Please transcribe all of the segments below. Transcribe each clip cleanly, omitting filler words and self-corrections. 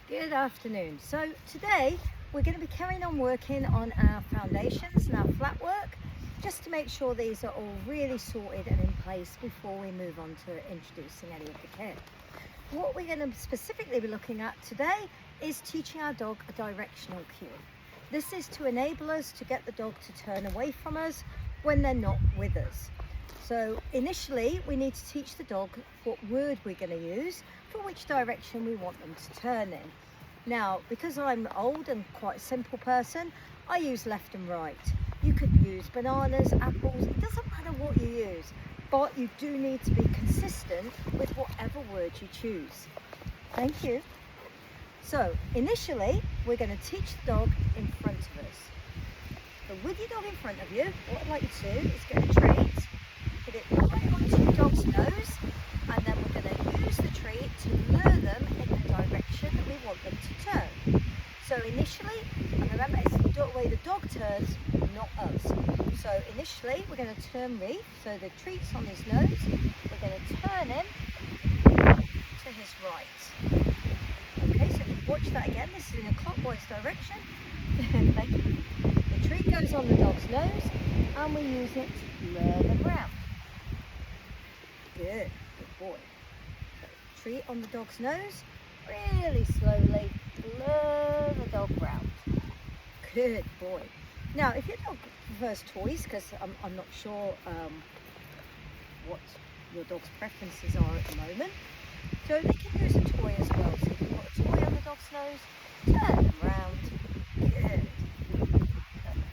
Good afternoon. So today we're going to be carrying on working on our foundations and our flat work, just to make sure these are all really sorted and in place before we move on to introducing any of the kit. What we're going to specifically be looking at today is teaching our dog a directional cue. This is to enable us to get the dog to turn away from us when they're not with us. So initially we need to teach the dog what word we're going to use for which direction we want them to turn in. Now, because I'm old and quite a simple person, I use left and right. You could use bananas, apples, it doesn't matter what you use, but you do need to be consistent with whatever word you choose. Thank you. So initially we're going to teach the dog in front of us. So with your dog in front of you, what I'd like you to do is get a treat, put it right onto your dog's nose, and then we're going to use the treat to lure them in the direction that we want them to turn. So initially, and remember it's the way the dog turns, not us. So initially we're going to turn Reef, so the treat's on his nose, we're going to turn him to his right. Okay, so if you watch that again, this is in a clockwise direction. Thank you. The treat goes on the dog's nose and we use it to lure them round. Good boy. So, treat on the dog's nose, really slowly lure the dog round. Good boy. Now, if your dog prefers toys, because I'm not sure what your dog's preferences are at the moment, so they can use a toy as well. So you can put a toy on the dog's nose, turn them round. Good.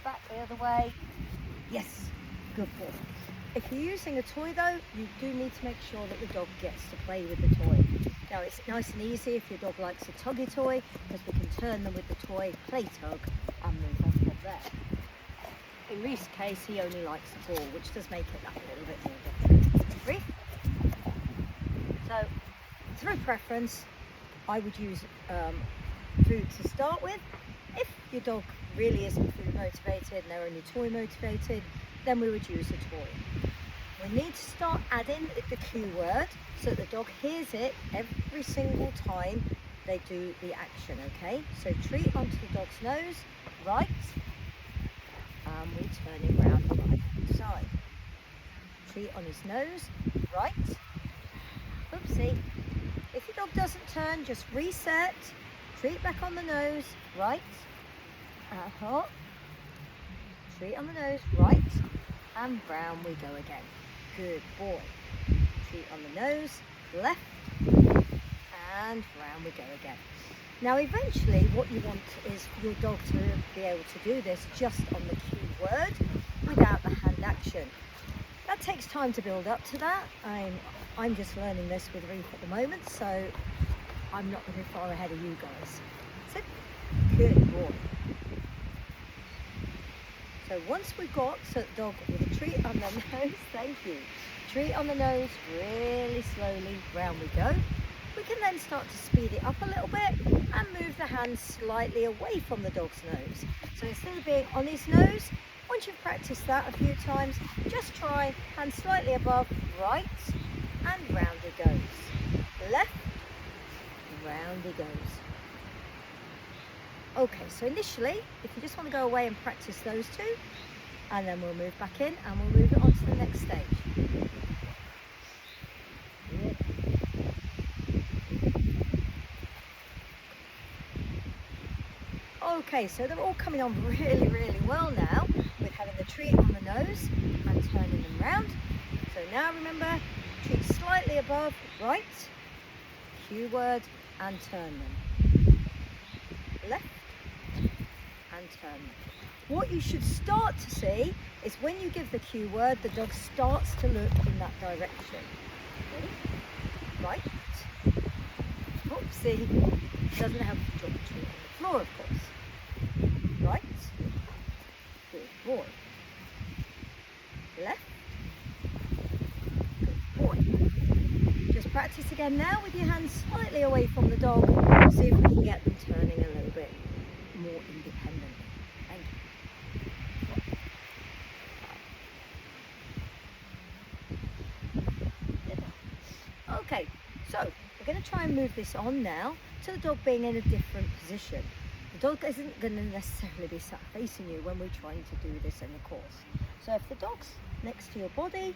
Back the other way. Yes. Good boy. If you're using a toy though, you do need to make sure that the dog gets to play with the toy. Now it's nice and easy if your dog likes a tuggy toy, because we can turn them with the toy, play tug, and move on from there. In Reef's case, he only likes the ball, which does make it a little bit more difficult. Reef? So, through preference, I would use food to start with. If your dog really isn't food motivated and they're only toy motivated, then we would use a toy. We need to start adding the cue word so that the dog hears it every single time they do the action, okay? So treat onto the dog's nose, right, and we turn him round the right hand side. Treat on his nose, right, oopsie. If your dog doesn't turn, just reset, treat back on the nose, right, hot, treat on the nose, right, and round we go again. Good boy. Treat on the nose, left, and round we go again. Now eventually what you want is your dog to be able to do this just on the cue word without the hand action. That takes time to build up to that. I'm just learning this with Reef at the moment, so I'm not very far ahead of you guys. So, good boy. So once we've got the dog with a treat on the nose, thank you, treat on the nose, really slowly, round we go. We can then start to speed it up a little bit and move the hands slightly away from the dog's nose. So instead of being on his nose, once you've practiced that a few times, just try hand slightly above, right, and round he goes. Left, round he goes. Okay, so initially, if you just want to go away and practice those two, and then we'll move back in and we'll move it on to the next stage. Okay, so they're all coming on really, really well now with having the treat on the nose and turning them round. So now remember, treat slightly above, right, cue word, and turn them. Left, and turn them. What you should start to see is when you give the cue word, the dog starts to look in that direction. Right, oopsie, doesn't have to drop the treat on the floor, of course. Right, good boy. Left, good boy. Just practice again now with your hands slightly away from the dog. See if we can get them turning a little bit more independently. Thank you. Okay, so we're going to try and move this on now to the dog being in a different position. The dog isn't going to necessarily be sat facing you when we're trying to do this in the course. So if the dog's next to your body,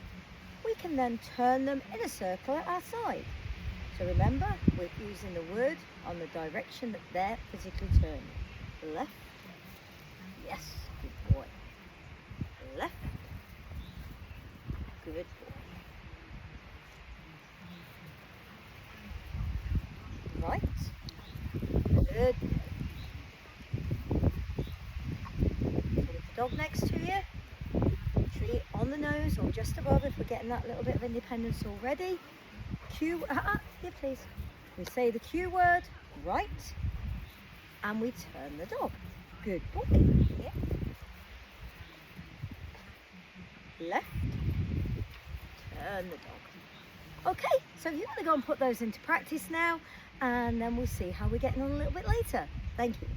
we can then turn them in a circle at our side. So remember, we're using the word on the direction that they're physically turning. Left, yes, good boy. Left, good boy. Right, good. So with the dog next to you, treat on the nose or just above if we're getting that little bit of independence already. Cue, here please. We say the cue word, right, and we turn the dog. Good boy. Yeah. Left, turn the dog. Okay, so you're going to go and put those into practice now, and then we'll see how we're getting on a little bit later. Thank you.